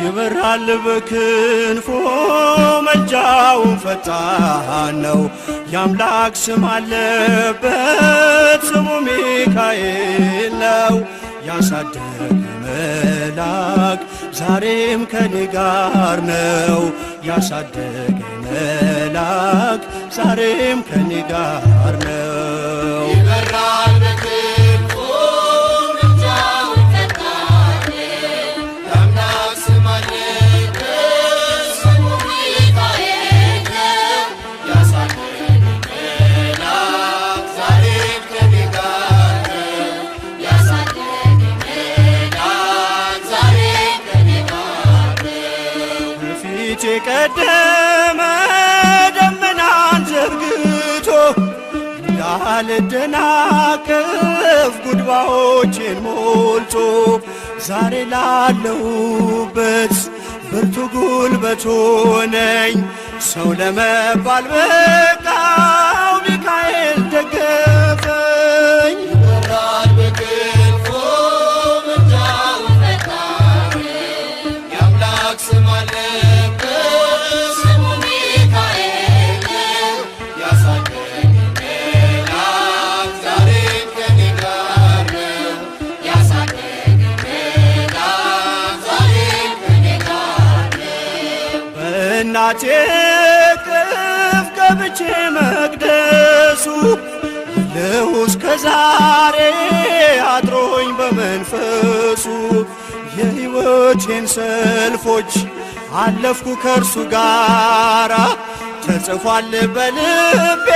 ይበራል በክንፎ መልጃውን ፈጣን ነው። የአምላክ ስም አለበት ስሙ ሚካኤል ነው። ያሳደገኝ መልአክ ዛሬም ከኔ ጋር ነው። ያሳደገኝ መልአክ ዛሬም ከኔ ጋር ነው። ይበራል በክንፎ መልጃውን ፈጣን የአምላክ ስም አለበት ስሙ ሚካኤል ነው። ያሳደገኝ መልአክ ዛሬም ከኔ ጋር ነው። ያሳደገኝ መልአክ ዛሬም ከኔ ጋር ነው። በፊቴ ቀደመ ደመናን ዘርግቶ እንዳልደናቀፍ ጉድባዎቼን ሞልቶ ዛሬ ላለሁበት ብርቱ ጉልበት ሆነኝ። ሰው ለመባል በቃው ሚካኤል ደገፈኝ። ይበራል በክንፎ መልጃውን ፈጣን የአምላክ ስም አለበት ስሙ ሚካኤል ነው። ያሳደገኝ መልአክ ዛሬም ከኔ ጋር ነው። ያሳደገኝ መልአክ ዛሬም ከኔ ጋር ነው። በእናቴ እቅፍ ገብቼ መቅደሱ አለሁ እስከ ዛሬ አድሮኝ በመንፈሱ። የሕይወቴን ሰልፎች አለፍኩ ከእርሱ ጋራ ተጽፏል በልቤ